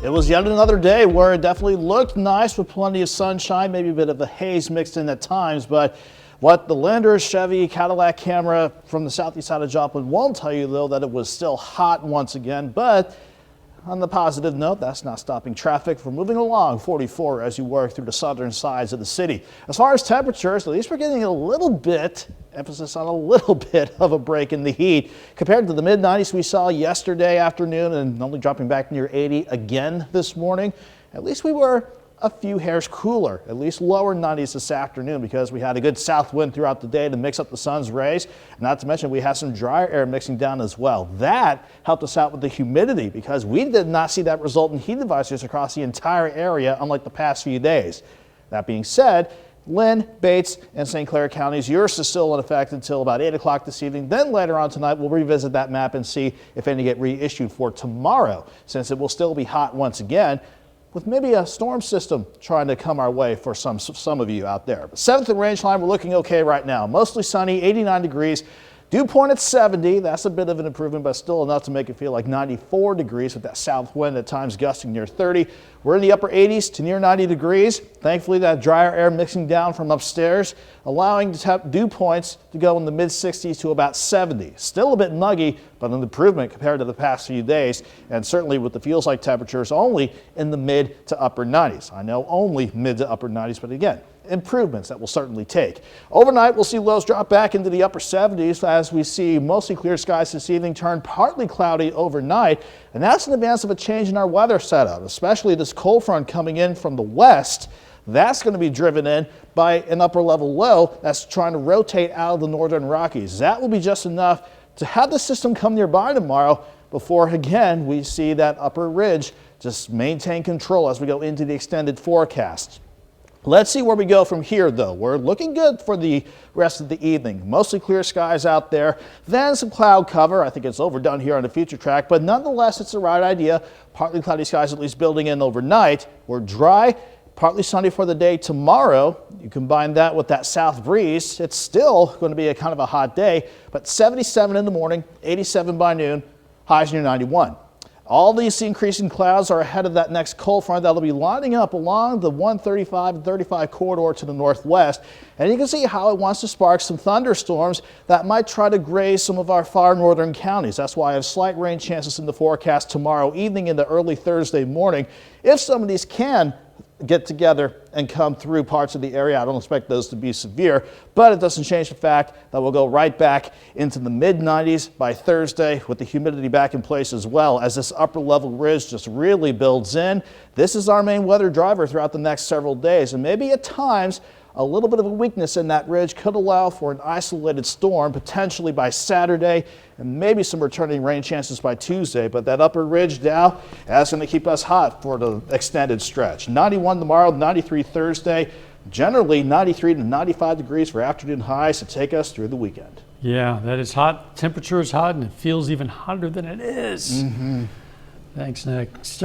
It was yet another day where it definitely looked nice with plenty of sunshine, maybe a bit of a haze mixed in at times, but what the Landers, Chevy, Cadillac camera from the southeast side of Joplin won't tell you, though, that it was still hot once again. But on the positive note, that's not stopping traffic from moving along 44 as you work through the southern sides of the city. As far as temperatures, at least we're getting a little bit, emphasis on a little bit of a break in the heat compared to the mid-90s we saw yesterday afternoon and only dropping back near 80 again this morning. At least we were a few hairs cooler, at least lower 90s this afternoon, because we had a good south wind throughout the day to mix up the sun's rays. Not to mention we had some drier air mixing down as well. That helped us out with the humidity because we did not see that result in heat advisories across the entire area, unlike the past few days. That being said, Linn, Bates, and St. Clair counties, yours is still in effect until about 8 o'clock this evening. Then later on tonight, we'll revisit that map and see if any get reissued for tomorrow, since it will still be hot once again, with maybe a storm system trying to come our way for some of you out there. But 7th and Rangeline, we're looking okay right now. Mostly sunny, 89 degrees. Dew point at 70. That's a bit of an improvement, but still enough to make it feel like 94 degrees with that south wind at times gusting near 30. We're in the upper 80s to near 90 degrees. Thankfully, that drier air mixing down from upstairs, allowing the dew points to go in the mid 60s to about 70. Still a bit muggy, but an improvement compared to the past few days, and certainly with the feels like temperatures only in the mid to upper 90s. I know only mid to upper 90s, but again, improvements that will certainly take. Overnight, we'll see lows drop back into the upper 70s as we see mostly clear skies this evening turn partly cloudy overnight, and that's in advance of a change in our weather setup, especially this cold front coming in from the west. That's going to be driven in by an upper level low that's trying to rotate out of the northern Rockies. That will be just enough to have the system come nearby tomorrow before again we see that upper ridge just maintain control as we go into the extended forecast. Let's see where we go from here, though. We're looking good for the rest of the evening. Mostly clear skies out there, then some cloud cover. I think it's overdone here on the future track, but nonetheless, it's the right idea. Partly cloudy skies at least building in overnight. We're dry, partly sunny for the day tomorrow. You combine that with that south breeze, it's still going to be a kind of a hot day, but 77 in the morning, 87 by noon, highs near 91. All these increasing clouds are ahead of that next cold front that'll be lining up along the 135 and 35 corridor to the northwest. And you can see how it wants to spark some thunderstorms that might try to graze some of our far northern counties. That's why I have slight rain chances in the forecast tomorrow evening into early Thursday morning. If some of these can get together and come through parts of the area, I don't expect those to be severe, but it doesn't change the fact that we'll go right back into the mid-90s by Thursday with the humidity back in place as well as this upper level ridge just really builds in. This is our main weather driver throughout the next several days, and maybe at times a little bit of a weakness in that ridge could allow for an isolated storm potentially by Saturday and maybe some returning rain chances by Tuesday. But that upper ridge now is going to keep us hot for the extended stretch. 91 tomorrow, 93 Thursday, generally 93 to 95 degrees for afternoon highs to take us through the weekend. Yeah, that is hot. Temperature is hot and it feels even hotter than it is. Thanks, Nick.